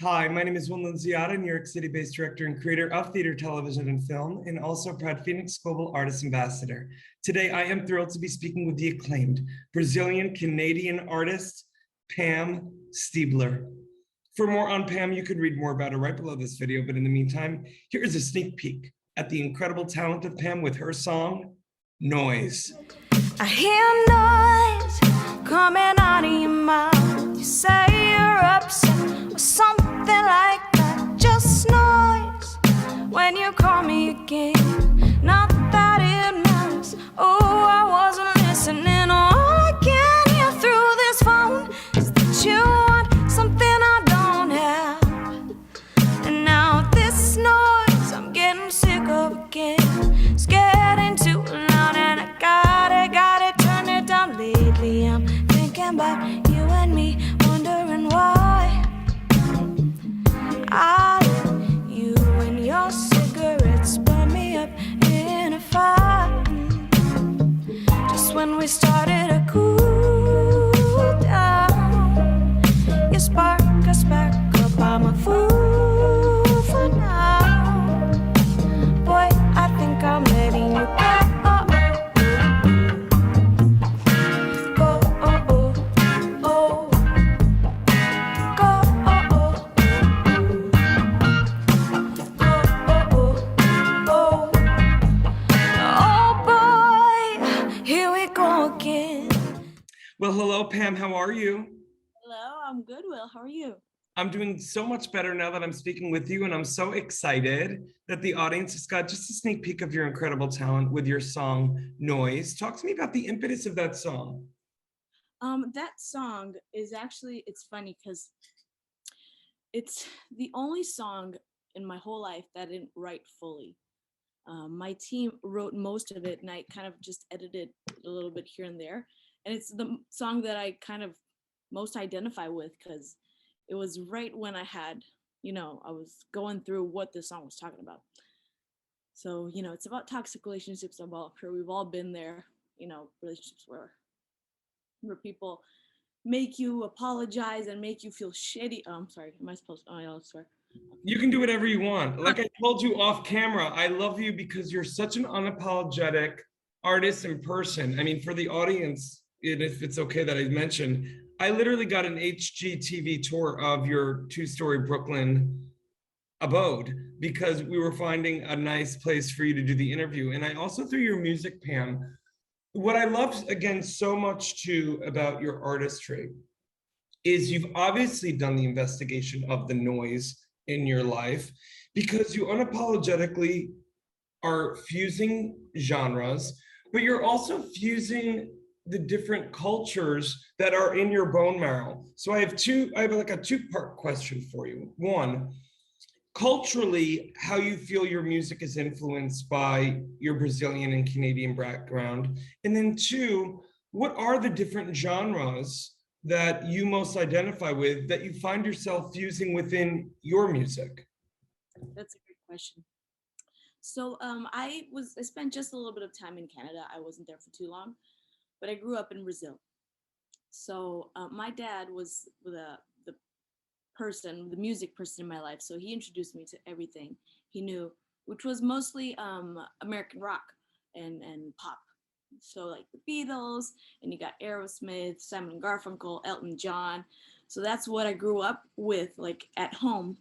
Hi, my name is Winland Ziada, New York City-based director and creator of theater, television, and film, and also proud FENIX Global Artist Ambassador. Today, I am thrilled to be speaking with the acclaimed Brazilian-Canadian artist, PAM STEEBLER. For more on PAM, you can read more about her right below this video, but in the meantime, here is a sneak peek at the incredible talent of PAM with her song, Noise. I hear noise coming out of your mouth. You say you're upset or something like that. Just noise when you call me again. Not that it matters. Oh, I wasn't listening. All I can hear through this phone is that you want something I don't have. And now this noise I'm getting sick of again. It's getting too loud and I gotta turn it down. Lately I'm thinking about you and me, wondering why I let you and your cigarettes burn me up in a fire. Just when we started to cool down, you spark us back up. I'm a fool for now. Boy, I think I'm letting you go. Well, hello, Pam. How are you? Hello, I'm good, Will. How are you? I'm doing so much better now that I'm speaking with you, and I'm so excited that the audience has got just a sneak peek of your incredible talent with your song, Noise. Talk to me about the impetus of that song. That song is actually, it's funny because it's the only song in my whole life that I didn't write fully. My team wrote most of it, and I kind of just edited a little bit here and there. And it's the song that I kind of most identify with because it was right when I had, I was going through what this song was talking about. So, it's about toxic relationships. I'm sure we've all been there, relationships where people make you apologize and make you feel shitty. Oh, I'm sorry. Am I supposed to? Oh, I'll swear. You can do whatever you want. Like I told you off camera, I love you because you're such an unapologetic artist and person. I mean, for the audience, and if it's okay that I mentioned, I literally got an HGTV tour of your two-story Brooklyn abode because we were finding a nice place for you to do the interview. And I also, through your music, Pam, what I love, again, so much too about your artistry is you've obviously done the investigation of the noise in your life because you unapologetically are fusing genres, but you're also fusing the different cultures that are in your bone marrow. So I have like a two-part question for you. One, culturally, how you feel your music is influenced by your Brazilian and Canadian background. And then two, what are the different genres that you most identify with that you find yourself fusing within your music? That's a great question. So I spent just a little bit of time in Canada. I wasn't there for too long, but I grew up in Brazil. So my dad was the music person in my life. So he introduced me to everything he knew, which was mostly American rock and pop. So like the Beatles, and you got Aerosmith, Simon and Garfunkel, Elton John. So that's what I grew up with, like at home.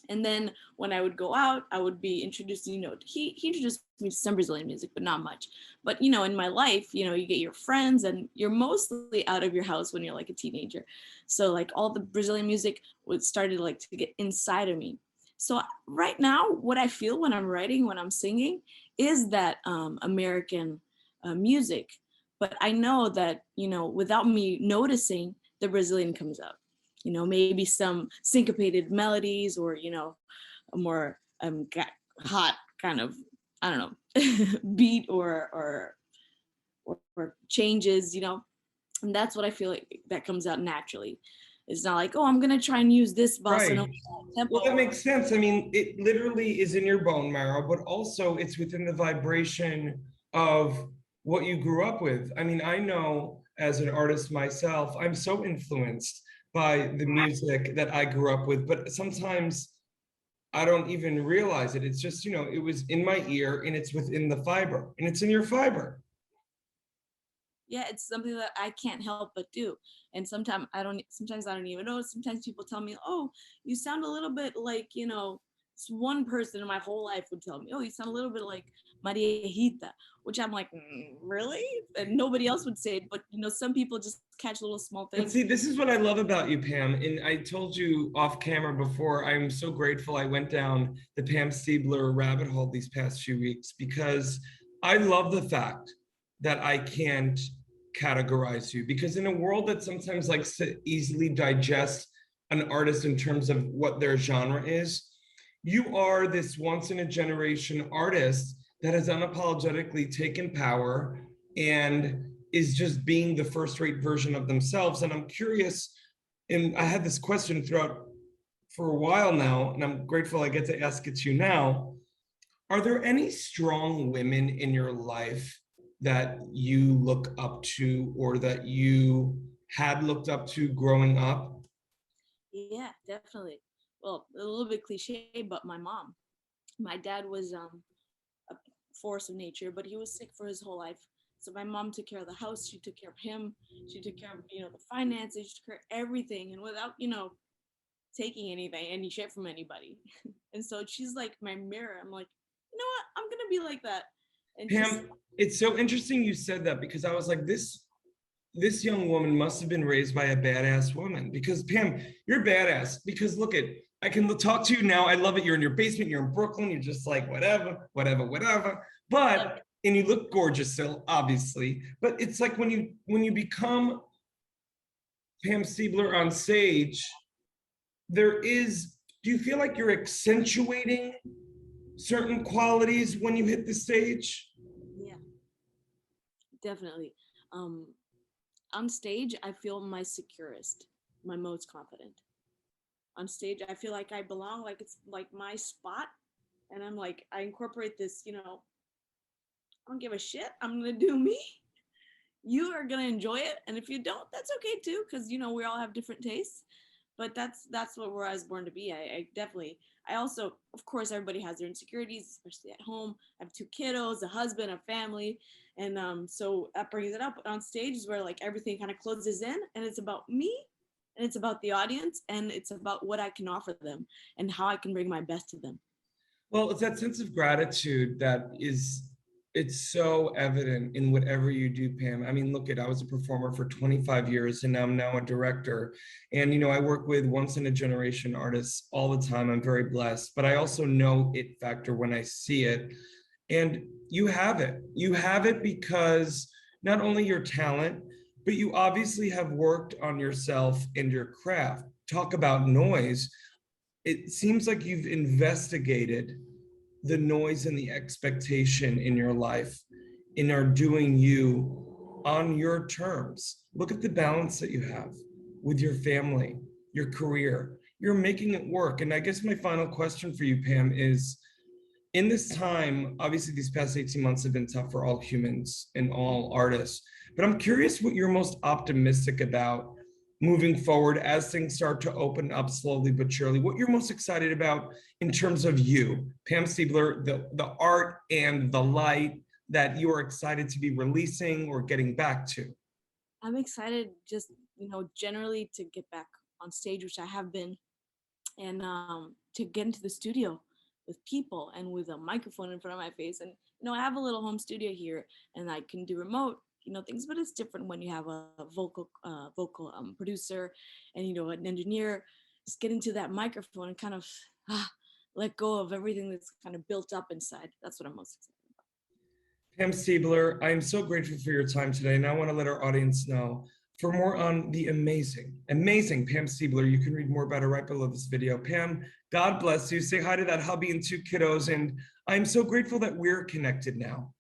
And then when I would go out, I would be introduced, he introduced me to some Brazilian music, but not much. But, in my life, you get your friends and you're mostly out of your house when you're like a teenager. So like all the Brazilian music started like to get inside of me. So right now, what I feel when I'm writing, when I'm singing is that American music. But I know that, without me noticing, the Brazilian comes out. Maybe some syncopated melodies or, a more hot kind of, I don't know, beat or changes, and that's what I feel like that comes out naturally. It's not like, oh, I'm going to try and use this bossa nova tempo. Well, that makes sense. I mean, it literally is in your bone marrow, but also it's within the vibration of what you grew up with. I mean, I know as an artist myself, I'm so influenced by the music that I grew up with, but sometimes I don't even realize it. It's just, you know, it was in my ear and it's within the fiber and it's in your fiber. Yeah, it's something that I can't help but do. And sometimes I don't even know. Sometimes people tell me, "Oh, you sound a little bit like, you know," this one person in my whole life would tell me, "Oh, you sound a little bit like Maria Hita," which I'm like, really? And nobody else would say it, but you know, some people just catch little small But things. see, this is what I love about you, Pam. And I told you off camera before, I'm so grateful I went down the Pam Steebler rabbit hole these past few weeks because I love the fact that I can't categorize you. Because in a world that sometimes likes to easily digest an artist in terms of what their genre is, you are this once in a generation artist that has unapologetically taken power and is just being the first rate version of themselves. And I'm curious, and I had this question throughout for a while now, and I'm grateful I get to ask it to you now. Are there any strong women in your life that you look up to or that you had looked up to growing up? Yeah, definitely. Well, a little bit cliche, but my mom. My dad was a force of nature, but he was sick for his whole life. So my mom took care of the house. She took care of him. She took care of, you know, the finances. She took care of everything, and without, you know, taking any shit from anybody. And so she's like my mirror. I'm like, you know what? I'm gonna be like that. And just Pam, it's so interesting you said that because I was like, this young woman must have been raised by a badass woman because Pam, you're badass because look at, I can talk to you now. I love it. You're in your basement, you're in Brooklyn, you're just like, whatever, whatever, whatever. But, and you look gorgeous still, obviously, but it's like when you become Pam Steebler on stage, do you feel like you're accentuating certain qualities when you hit the stage? yeah, definitely. Um, on stage, I feel my securest, my most confident. On stage, I feel like I belong, like it's like my spot. And I'm like, I incorporate this, you know, I don't give a shit. I'm gonna do me. You are gonna enjoy it, and if you don't, that's okay too, because you know we all have different tastes. But that's what where I was born to be. I definitely. I also, of course, everybody has their insecurities, especially at home. I have 2 kiddos, a husband, a family, and so that brings it up. But on stage is where like everything kind of closes in, and it's about me, and it's about the audience, and it's about what I can offer them, and how I can bring my best to them. Well, it's that sense of gratitude it's so evident in whatever you do, Pam. I mean, look at, I was a performer for 25 years and I'm now a director. And, you know, I work with once in a generation artists all the time. I'm very blessed, but I also know it factor when I see it. And you have it. You have it because not only your talent, but you obviously have worked on yourself and your craft. Talk about noise. It seems like you've investigated the noise and the expectation in your life and are doing you on your terms. Look at the balance that you have with your family, your career. You're making it work. And I guess my final question for you, Pam, is in this time, obviously these past 18 months have been tough for all humans and all artists, but I'm curious what you're most optimistic about moving forward as things start to open up slowly but surely, what you're most excited about in terms of you, Pam Steebler, the art and the light that you are excited to be releasing or getting back to. I'm excited just, you know, generally to get back on stage, which I have been, and to get into the studio with people and with a microphone in front of my face. And, you know, I have a little home studio here and I can do remote, you know, things, but it's different when you have a vocal producer and, you know, an engineer. Just getting to that microphone and kind of let go of everything that's kind of built up inside. That's what I'm most excited about. Pam Steebler, I am so grateful for your time today, and I want to let our audience know for more on the amazing Pam Steebler, you can read more about her right below this video. Pam, God bless you. Say hi to that hubby and 2 kiddos, and I'm so grateful that we're connected now.